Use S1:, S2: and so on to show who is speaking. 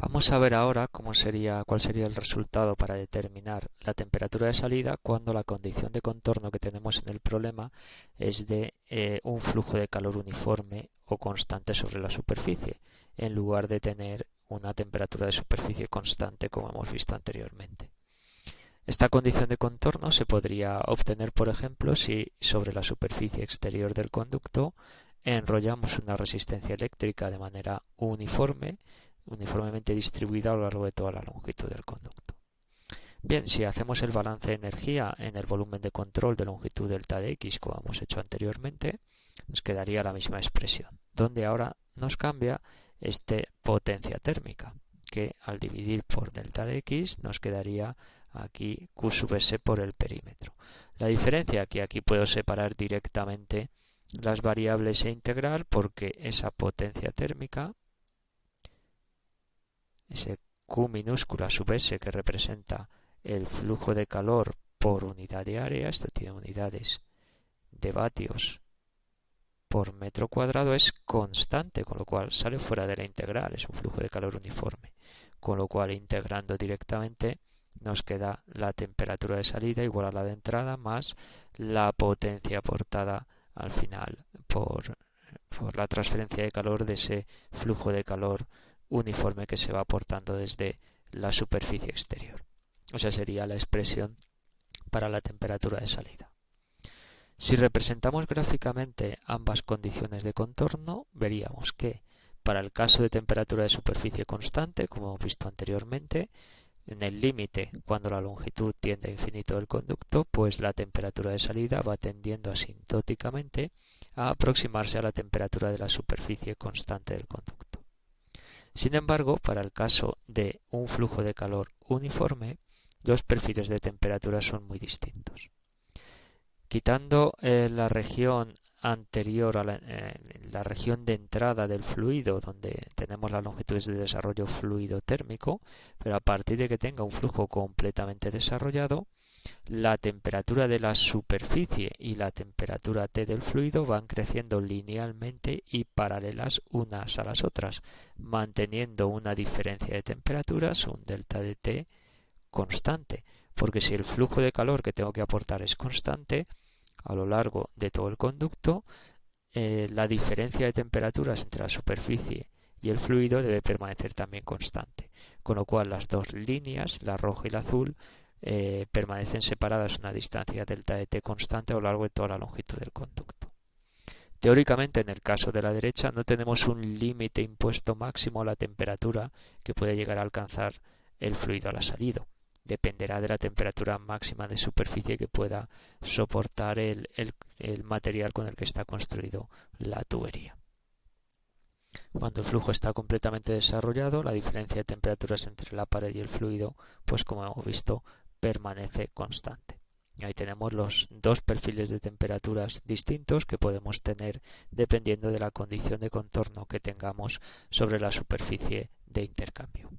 S1: Vamos a ver ahora cuál sería el resultado para determinar la temperatura de salida cuando la condición de contorno que tenemos en el problema es de un flujo de calor uniforme o constante sobre la superficie, en lugar de tener una temperatura de superficie constante como hemos visto anteriormente. Esta condición de contorno se podría obtener, por ejemplo, si sobre la superficie exterior del conducto enrollamos una resistencia eléctrica de manera uniformemente distribuida a lo largo de toda la longitud del conducto. Bien, si hacemos el balance de energía en el volumen de control de longitud delta de X, como hemos hecho anteriormente, nos quedaría la misma expresión, donde ahora nos cambia potencia térmica, que al dividir por delta de X nos quedaría aquí Q sub S por el perímetro. La diferencia que aquí puedo separar directamente las variables e integrar, porque esa potencia térmica, ese Q minúscula sub S que representa el flujo de calor por unidad de área, esto tiene unidades de vatios por metro cuadrado, es constante, con lo cual sale fuera de la integral, es un flujo de calor uniforme, con lo cual integrando directamente nos queda la temperatura de salida igual a la de entrada más la potencia aportada al final por la transferencia de calor de ese flujo de calor uniforme que se va aportando desde la superficie exterior. O sea, sería la expresión para la temperatura de salida. Si representamos gráficamente ambas condiciones de contorno, veríamos que para el caso de temperatura de superficie constante, como hemos visto anteriormente, en el límite, cuando la longitud tiende a infinito del conducto, pues la temperatura de salida va tendiendo asintóticamente a aproximarse a la temperatura de la superficie constante del conducto. Sin embargo, para el caso de un flujo de calor uniforme, los perfiles de temperatura son muy distintos. Quitando la región anterior a la región de entrada del fluido, donde tenemos las longitudes de desarrollo fluido térmico, pero a partir de que tenga un flujo completamente desarrollado, la temperatura de la superficie y la temperatura T del fluido van creciendo linealmente y paralelas unas a las otras, manteniendo una diferencia de temperaturas, un delta de T constante, porque si el flujo de calor que tengo que aportar es constante a lo largo de todo el conducto, la diferencia de temperaturas entre la superficie y el fluido debe permanecer también constante, con lo cual las dos líneas, la roja y la azul, permanecen separadas a una distancia delta de T constante a lo largo de toda la longitud del conducto. Teóricamente, en el caso de la derecha, no tenemos un límite impuesto máximo a la temperatura que puede llegar a alcanzar el fluido a la salida. Dependerá de la temperatura máxima de superficie que pueda soportar el material con el que está construido la tubería. Cuando el flujo está completamente desarrollado, la diferencia de temperaturas entre la pared y el fluido, pues como hemos visto, permanece constante. Y ahí tenemos los dos perfiles de temperaturas distintos que podemos tener dependiendo de la condición de contorno que tengamos sobre la superficie de intercambio.